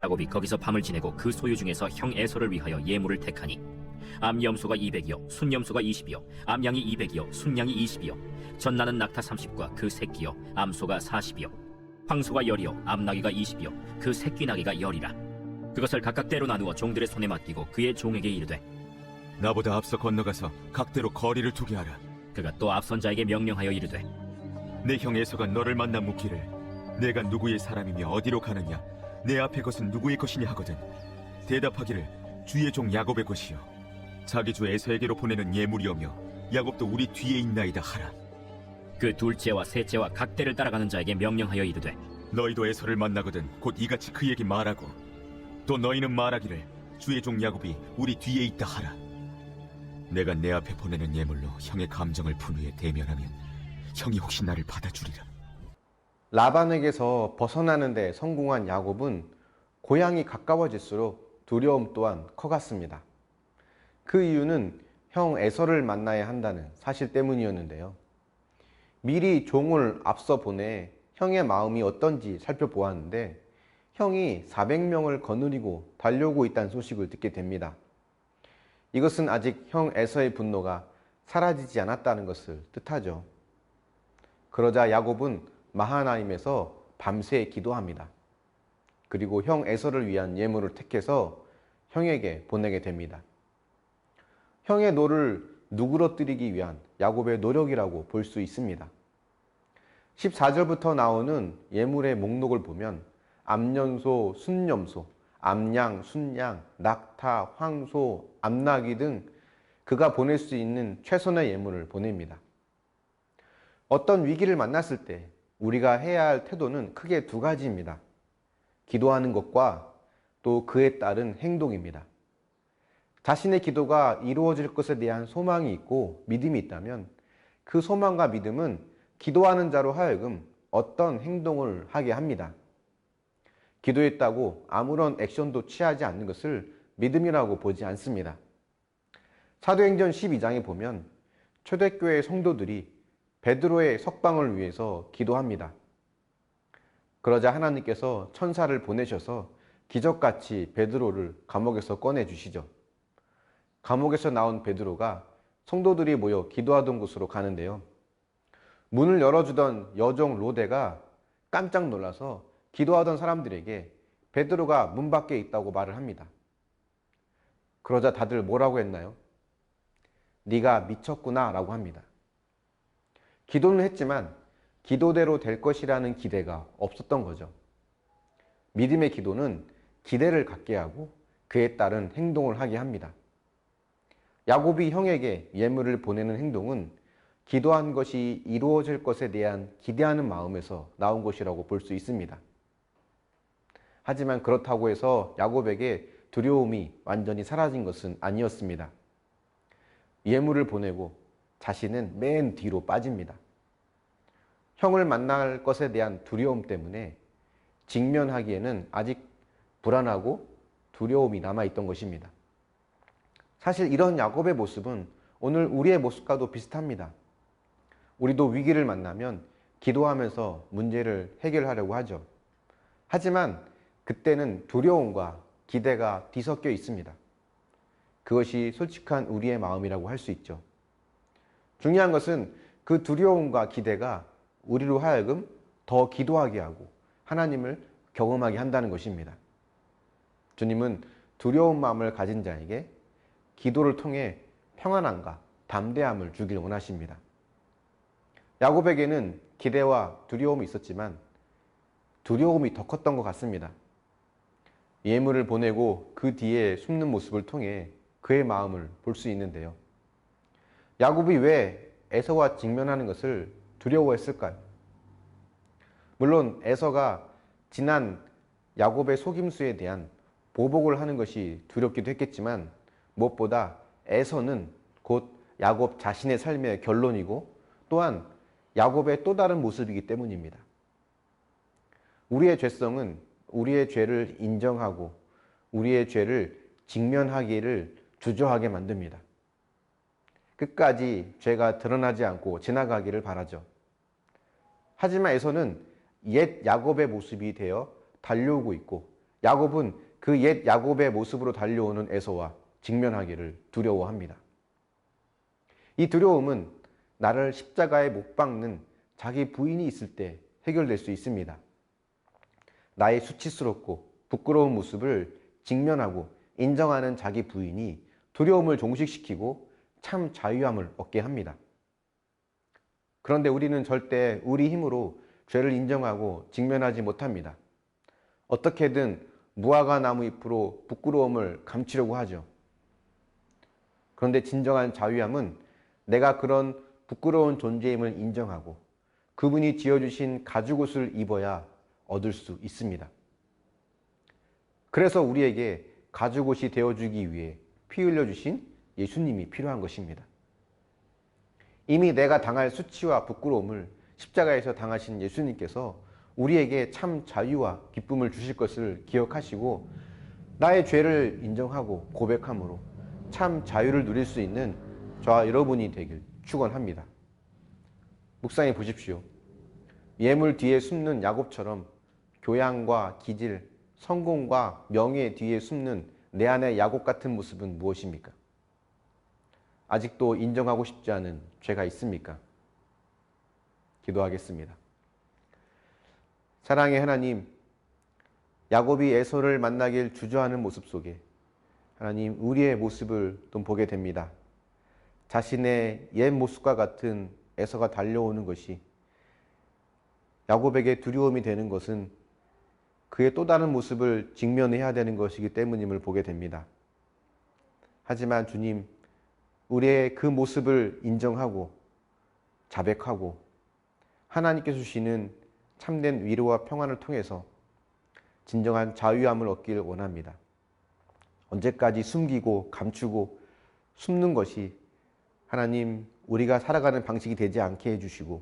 야곱이 거기서 밤을 지내고 그 소유 중에서 형 에서를 위하여 예물을 택하니 암염소가 200이요 순염소가 20이요 암양이 200이요 순양이 20이요 전나는 낙타 30과 그 새끼요 암소가 40이요 황소가 10이요 암나귀가 20이요 그 새끼 나귀가 10이라. 그것을 각각 때로 나누어 종들의 손에 맡기고 그의 종에게 이르되 나보다 앞서 건너가서 각대로 거리를 두게 하라. 그가 또 앞선 자에게 명령하여 이르되 내 형 에서가 너를 만나 묻기를 내가 누구의 사람이며 어디로 가느냐 내 앞에 것은 누구의 것이냐 하거든 대답하기를 주의 종 야곱의 것이요 자기 주 에서에게로 보내는 예물이오며 야곱도 우리 뒤에 있나이다 하라. 그 둘째와 셋째와 각대를 따라가는 자에게 명령하여 이르되 너희도 에서를 만나거든 곧 이같이 그에게 말하고 또 너희는 말하기를 주의 종 야곱이 우리 뒤에 있다 하라. 내가 내 앞에 보내는 예물로 형의 감정을 푼 후에 대면하면 형이 혹시 나를 받아주리라. 라반에게서 벗어나는 데 성공한 야곱은 고향이 가까워질수록 두려움 또한 커갔습니다. 그 이유는 형 에서를 만나야 한다는 사실 때문이었는데요. 미리 종을 앞서 보내 형의 마음이 어떤지 살펴보았는데 형이 400명을 거느리고 달려오고 있다는 소식을 듣게 됩니다. 이것은 아직 형 에서의 분노가 사라지지 않았다는 것을 뜻하죠. 그러자 야곱은 마하나임에서 밤새 기도합니다. 그리고 형 에서를 위한 예물을 택해서 형에게 보내게 됩니다. 형의 노를 누그러뜨리기 위한 야곱의 노력이라고 볼 수 있습니다. 14절부터 나오는 예물의 목록을 보면 암염소, 순염소, 암양, 순양, 낙타, 황소, 암나귀 등 그가 보낼 수 있는 최선의 예물을 보냅니다. 어떤 위기를 만났을 때 우리가 해야 할 태도는 크게 두 가지입니다. 기도하는 것과 또 그에 따른 행동입니다. 자신의 기도가 이루어질 것에 대한 소망이 있고 믿음이 있다면 그 소망과 믿음은 기도하는 자로 하여금 어떤 행동을 하게 합니다. 기도했다고 아무런 액션도 취하지 않는 것을 믿음이라고 보지 않습니다. 사도행전 12장에 보면 초대교회 성도들이 베드로의 석방을 위해서 기도합니다. 그러자 하나님께서 천사를 보내셔서 기적같이 베드로를 감옥에서 꺼내주시죠. 감옥에서 나온 베드로가 성도들이 모여 기도하던 곳으로 가는데요. 문을 열어주던 여종 로데가 깜짝 놀라서 기도하던 사람들에게 베드로가 문 밖에 있다고 말을 합니다. 그러자 다들 뭐라고 했나요? 네가 미쳤구나 라고 합니다. 기도는 했지만 기도대로 될 것이라는 기대가 없었던 거죠. 믿음의 기도는 기대를 갖게 하고 그에 따른 행동을 하게 합니다. 야곱이 형에게 예물을 보내는 행동은 기도한 것이 이루어질 것에 대한 기대하는 마음에서 나온 것이라고 볼 수 있습니다. 하지만 그렇다고 해서 야곱에게 두려움이 완전히 사라진 것은 아니었습니다. 예물을 보내고 자신은 맨 뒤로 빠집니다. 형을 만날 것에 대한 두려움 때문에 직면하기에는 아직 불안하고 두려움이 남아있던 것입니다. 사실 이런 야곱의 모습은 오늘 우리의 모습과도 비슷합니다. 우리도 위기를 만나면 기도하면서 문제를 해결하려고 하죠. 하지만 그때는 두려움과 기대가 뒤섞여 있습니다. 그것이 솔직한 우리의 마음이라고 할 수 있죠. 중요한 것은 그 두려움과 기대가 우리로 하여금 더 기도하게 하고 하나님을 경험하게 한다는 것입니다. 주님은 두려운 마음을 가진 자에게 기도를 통해 평안함과 담대함을 주길 원하십니다. 야곱에게는 기대와 두려움이 있었지만 두려움이 더 컸던 것 같습니다. 예물을 보내고 그 뒤에 숨는 모습을 통해 그의 마음을 볼 수 있는데요. 야곱이 왜 에서와 직면하는 것을 두려워했을까요? 물론 에서가 지난 야곱의 속임수에 대한 보복을 하는 것이 두렵기도 했겠지만 무엇보다 에서는 곧 야곱 자신의 삶의 결론이고 또한 야곱의 또 다른 모습이기 때문입니다. 우리의 죄성은 우리의 죄를 인정하고 우리의 죄를 직면하기를 주저하게 만듭니다. 끝까지 죄가 드러나지 않고 지나가기를 바라죠. 하지만 에서는 옛 야곱의 모습이 되어 달려오고 있고 야곱은 그 옛 야곱의 모습으로 달려오는 에서와 직면하기를 두려워합니다. 이 두려움은 나를 십자가에 못 박는 자기 부인이 있을 때 해결될 수 있습니다. 나의 수치스럽고 부끄러운 모습을 직면하고 인정하는 자기 부인이 두려움을 종식시키고 참 자유함을 얻게 합니다. 그런데 우리는 절대 우리 힘으로 죄를 인정하고 직면하지 못합니다. 어떻게든 무화과 나무 잎으로 부끄러움을 감추려고 하죠. 그런데 진정한 자유함은 내가 그런 부끄러운 존재임을 인정하고 그분이 지어주신 가죽옷을 입어야 얻을 수 있습니다. 그래서 우리에게 가죽옷이 되어주기 위해 피 흘려주신 예수님이 필요한 것입니다. 이미 내가 당할 수치와 부끄러움을 십자가에서 당하신 예수님께서 우리에게 참 자유와 기쁨을 주실 것을 기억하시고 나의 죄를 인정하고 고백함으로 참 자유를 누릴 수 있는 저와 여러분이 되길 축원합니다. 묵상해 보십시오. 예물 뒤에 숨는 야곱처럼 교양과 기질, 성공과 명예 뒤에 숨는 내 안의 야곱 같은 모습은 무엇입니까? 아직도 인정하고 싶지 않은 죄가 있습니까? 기도하겠습니다. 사랑의 하나님, 야곱이 에서를 만나길 주저하는 모습 속에 하나님, 우리의 모습을 좀 보게 됩니다. 자신의 옛 모습과 같은 에서가 달려오는 것이 야곱에게 두려움이 되는 것은 그의 또 다른 모습을 직면해야 되는 것이기 때문임을 보게 됩니다. 하지만 주님, 우리의 그 모습을 인정하고 자백하고 하나님께서 주시는 참된 위로와 평안을 통해서 진정한 자유함을 얻기를 원합니다. 언제까지 숨기고 감추고 숨는 것이 하나님, 우리가 살아가는 방식이 되지 않게 해주시고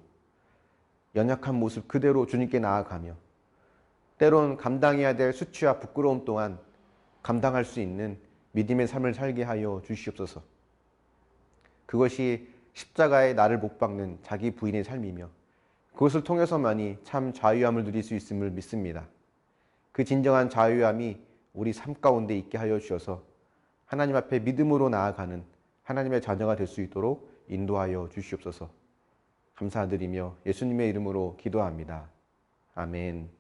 연약한 모습 그대로 주님께 나아가며 때론 감당해야 될 수치와 부끄러움 또한 감당할 수 있는 믿음의 삶을 살게 하여 주시옵소서. 그것이 십자가에 나를 못 박는 자기 부인의 삶이며 그것을 통해서만이 참 자유함을 누릴 수 있음을 믿습니다. 그 진정한 자유함이 우리 삶 가운데 있게 하여 주셔서 하나님 앞에 믿음으로 나아가는 하나님의 자녀가 될 수 있도록 인도하여 주시옵소서. 감사드리며 예수님의 이름으로 기도합니다. 아멘.